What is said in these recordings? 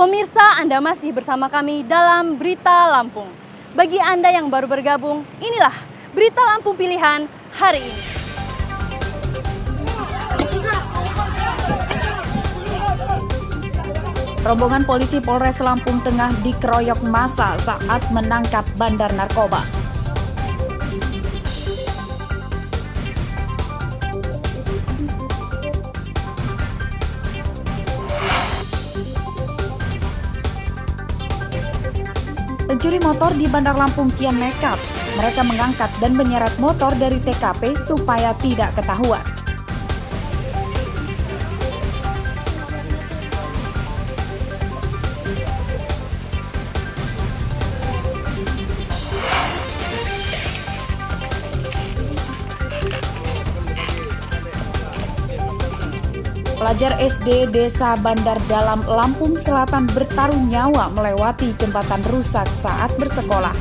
Pemirsa, Anda masih bersama kami dalam Berita Lampung. Bagi Anda yang baru bergabung, inilah Berita Lampung Pilihan hari ini. Rombongan polisi Polres Lampung Tengah dikeroyok massa saat menangkap bandar narkoba. Pencuri motor di Bandar Lampung kian nekat. Mereka mengangkat dan menyeret motor dari TKP supaya tidak ketahuan. Pelajar SD Desa Bandar Dalam, Lampung Selatan bertaruh nyawa melewati jembatan rusak saat bersekolah.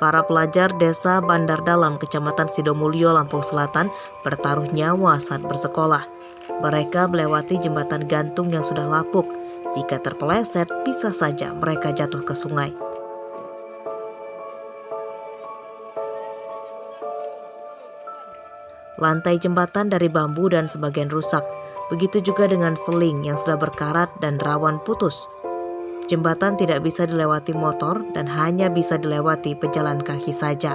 Para pelajar Desa Bandar Dalam, Kecamatan Sidomulyo, Lampung Selatan bertaruh nyawa saat bersekolah. Mereka melewati jembatan gantung yang sudah lapuk. Jika terpeleset, bisa saja mereka jatuh ke sungai. Lantai jembatan dari bambu dan sebagian rusak. Begitu juga dengan seling yang sudah berkarat dan rawan putus. Jembatan tidak bisa dilewati motor dan hanya bisa dilewati pejalan kaki saja.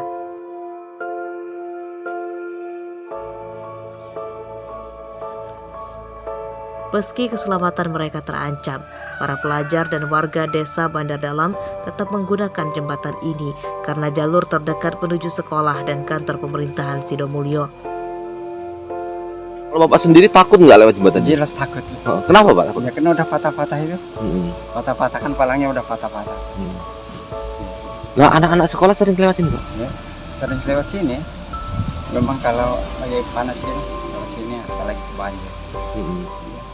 Meski keselamatan mereka terancam, para pelajar dan warga Desa Bandar Dalam tetap menggunakan jembatan ini karena jalur terdekat menuju sekolah dan kantor pemerintahan Sidomulyo. Kalau Bapak sendiri takut nggak lewat jembatan? Jelas takut. Oh, kenapa Pak takut? Ya karena udah patah-patah itu. Patah-patah kan palangnya udah patah-patah. Nah, anak-anak sekolah sering lewat sini Pak? Ya, sering lewat sini. Memang kalau lagi panas ini, lewat sini apalagi banjir.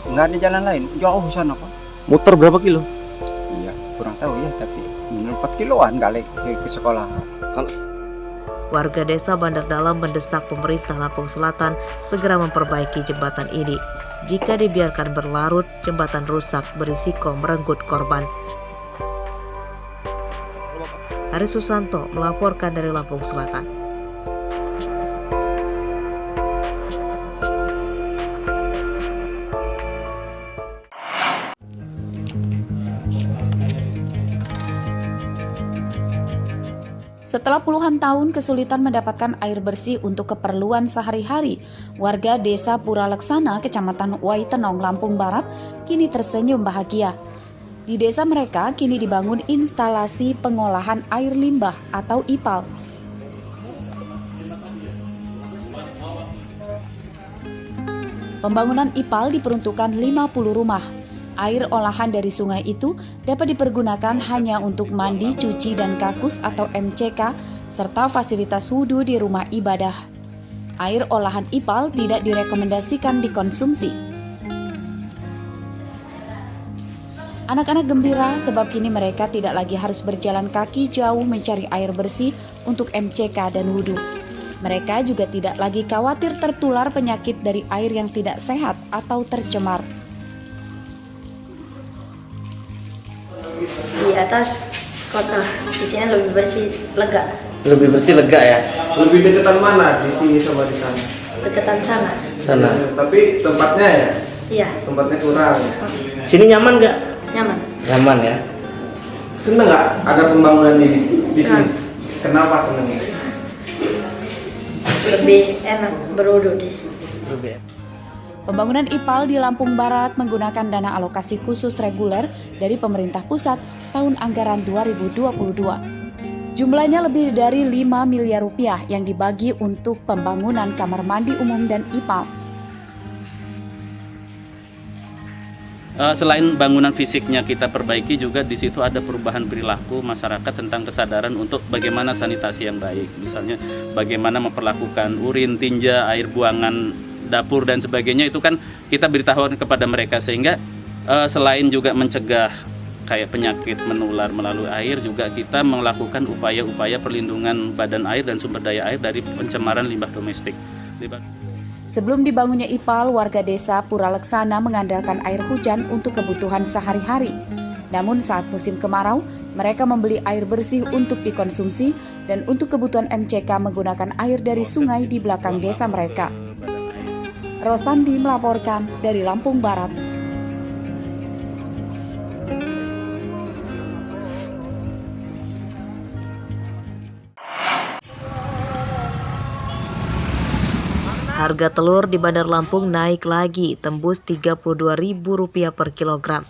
Nggak ada jalan lain, jauh sana Pak. Muter berapa kilo? Iya, kurang tahu ya, tapi menurut 4 kiloan kali ke sekolah. Warga Desa Bandar Dalam mendesak pemerintah Lampung Selatan segera memperbaiki jembatan ini. Jika dibiarkan berlarut, jembatan rusak berisiko merenggut korban. Haris Susanto melaporkan dari Lampung Selatan. Setelah puluhan tahun kesulitan mendapatkan air bersih untuk keperluan sehari-hari, warga Desa Pura Laksana, Kecamatan Waitenong, Lampung Barat, kini tersenyum bahagia. Di desa mereka kini dibangun instalasi pengolahan air limbah atau IPAL. Pembangunan IPAL diperuntukkan 50 rumah. Air olahan dari sungai itu dapat dipergunakan hanya untuk mandi, cuci, dan kakus atau MCK, serta fasilitas wudhu di rumah ibadah. Air olahan IPAL tidak direkomendasikan dikonsumsi. Anak-anak gembira sebab kini mereka tidak lagi harus berjalan kaki jauh mencari air bersih untuk MCK dan wudhu. Mereka juga tidak lagi khawatir tertular penyakit dari air yang tidak sehat atau tercemar. Di atas kota, di sini lebih bersih, lega. Lebih bersih, lega ya. Lebih deketan mana di sini sama di sana? Deketan sana. Sana. Tapi tempatnya ya? Iya. Tempatnya kurang. Sini nyaman nggak? Nyaman. Nyaman ya. Seneng nggak ada pembangunan di sini? Kenapa seneng? Lebih enak berwudu di sini. Lebih. Pembangunan IPAL di Lampung Barat menggunakan dana alokasi khusus reguler dari pemerintah pusat tahun anggaran 2022. Jumlahnya lebih dari 5 miliar rupiah yang dibagi untuk pembangunan kamar mandi umum dan IPAL. Selain bangunan fisiknya kita perbaiki, juga di situ ada perubahan perilaku masyarakat tentang kesadaran untuk bagaimana sanitasi yang baik. Misalnya bagaimana memperlakukan urin, tinja, air buangan dapur dan sebagainya, itu kan kita beritahukan kepada mereka, sehingga selain juga mencegah kayak penyakit menular melalui air, juga kita melakukan upaya-upaya perlindungan badan air dan sumber daya air dari pencemaran limbah domestik. Sebelum dibangunnya IPAL, warga desa Puraleksana mengandalkan air hujan untuk kebutuhan sehari-hari. Namun saat musim kemarau, mereka membeli air bersih untuk dikonsumsi dan untuk kebutuhan MCK menggunakan air dari sungai di belakang desa mereka. Rosandi melaporkan dari Lampung Barat. Harga telur di Bandar Lampung naik lagi, tembus Rp32.000 per kilogram.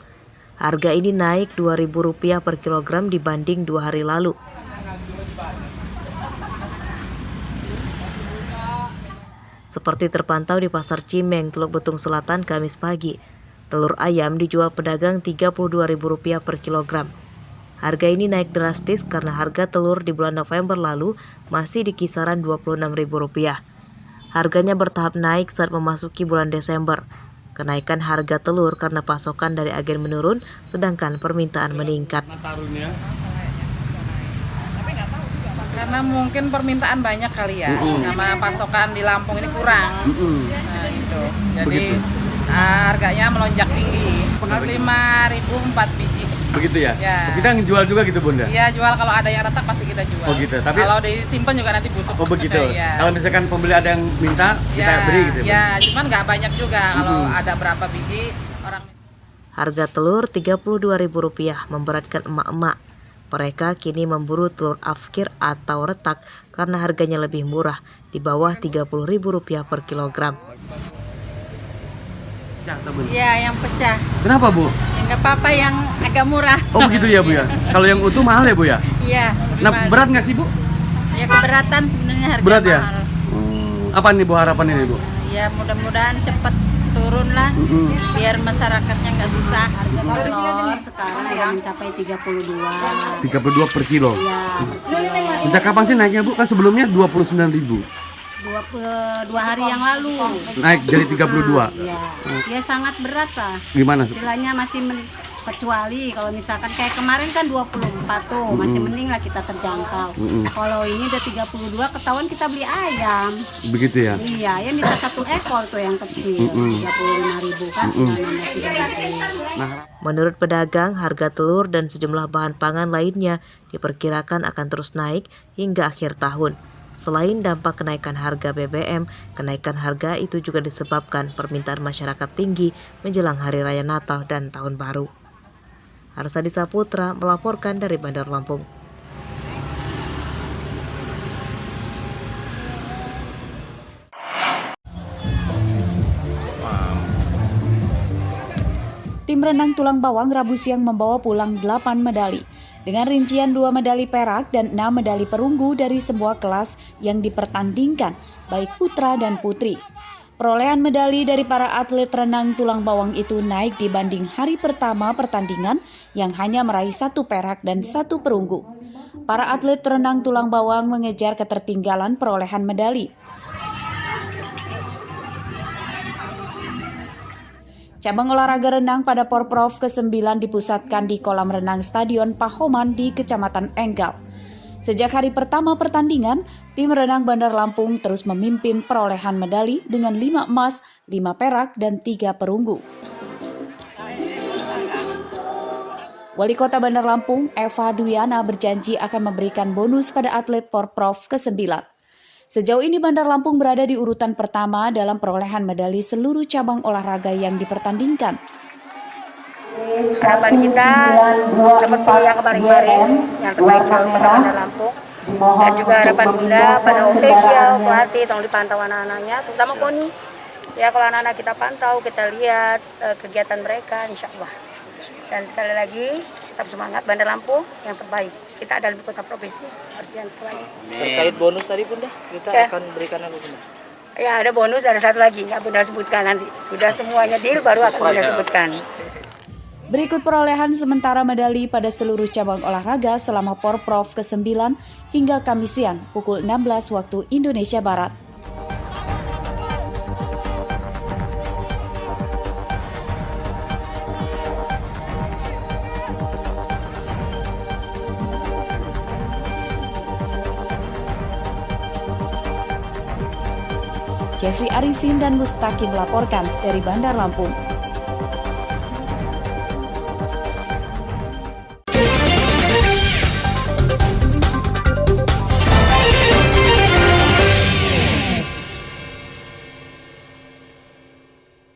Harga ini naik Rp2.000 per kilogram dibanding 2 hari lalu. Seperti terpantau di Pasar Cimeng, Teluk Betung Selatan, Kamis pagi. Telur ayam dijual pedagang Rp32.000 per kilogram. Harga ini naik drastis karena harga telur di bulan November lalu masih di kisaran Rp26.000. Harganya bertahap naik saat memasuki bulan Desember. Kenaikan harga telur karena pasokan dari agen menurun, sedangkan permintaan meningkat. Karena mungkin permintaan banyak kali ya, sama pasokan di Lampung ini kurang. Nah gitu. Jadi harganya melonjak tinggi. 5.000 4 biji. Begitu ya? Ya. Kita ngejual juga gitu Bunda? Iya, jual, kalau ada yang retak pasti kita jual. Oh gitu. Tapi kalau disimpan juga nanti busuk. Oh begitu. Ya. Kalau misalkan pembeli ada yang minta, kita beri gitu. Ya, cuman nggak banyak juga. Kalau ada berapa biji orang. Harga telur Rp32.000 memberatkan emak-emak. Mereka kini memburu telur afkir atau retak karena harganya lebih murah, di bawah Rp30.000 per kilogram. Iya, yang pecah. Kenapa Bu? Enggak apa-apa, yang agak murah. Oh begitu ya Bu ya? Kalau yang utuh mahal ya Bu ya? Iya. Nah berat nggak sih Bu? Ya keberatan sebenarnya, harga Berat ya? mahal. Apa nih Bu harapan ini Bu? Ya mudah-mudahan cepat turun lah, biar masyarakatnya nggak susah. Harga telur sekarang udah mencapai 32. 32 per kilo? Iya. Sejak kapan sih naiknya Bu? Kan sebelumnya 29.000. 22 hari yang lalu. Naik jadi 32? Iya. Ya sangat berat lah. Gimana? Istilahnya masih kecuali kalau misalkan kayak kemarin kan 24 tuh, masih mending lah kita terjangkau. Kalau ini udah 32, ketahuan kita beli ayam. Begitu ya? Iya, ayam bisa 1 ekor tuh yang kecil, 35.000 kan, nambah 3.000. Nah, Menurut pedagang, harga telur dan sejumlah bahan pangan lainnya diperkirakan akan terus naik hingga akhir tahun. Selain dampak kenaikan harga BBM, kenaikan harga itu juga disebabkan permintaan masyarakat tinggi menjelang Hari Raya Natal dan Tahun Baru. Arsadi Saputra melaporkan dari Bandar Lampung. Tim renang Tulang Bawang Rabu siang membawa pulang 8 medali. Dengan rincian 2 medali perak dan 6 medali perunggu dari semua kelas yang dipertandingkan, baik putra dan putri. Perolehan medali dari para atlet renang Tulang Bawang itu naik dibanding hari pertama pertandingan yang hanya meraih 1 perak dan 1 perunggu. Para atlet renang Tulang Bawang mengejar ketertinggalan perolehan medali. Cabang olahraga renang pada Porprov ke-9 dipusatkan di kolam renang Stadion Pahoman di Kecamatan Enggal. Sejak hari pertama pertandingan, tim renang Bandar Lampung terus memimpin perolehan medali dengan 5 emas, 5 perak, dan 3 perunggu. Wali Kota Bandar Lampung, Eva Duyana, berjanji akan memberikan bonus pada atlet Porprov ke-9. Sejauh ini Bandar Lampung berada di urutan pertama dalam perolehan medali seluruh cabang olahraga yang dipertandingkan. Harapan kita seperti yang kemarin-kemarin, yang terbaik sama Bandar Lampung. Dan juga harapan Bunda pada official, pelatih, tolong dipantau anak-anaknya, terutama Koni. Ya kalau anak-anak kita pantau, kita lihat kegiatan mereka, insya Allah. Dan sekali lagi, tetap semangat Bandar Lampung yang terbaik. Kita ada di kota provinsi, harus yang terbaik. Terkait bonus tadi Bunda, kita akan berikan apa Bunda? Ya ada bonus, ada satu lagi, nggak Bunda sebutkan nanti. Sudah semuanya deal, baru akan Bunda sebutkan. Berikut perolehan sementara medali pada seluruh cabang olahraga selama Porprov ke-9 hingga Kamis siang pukul 16 waktu Indonesia Barat. Jeffrey Arifin dan Mustaqim melaporkan dari Bandar Lampung.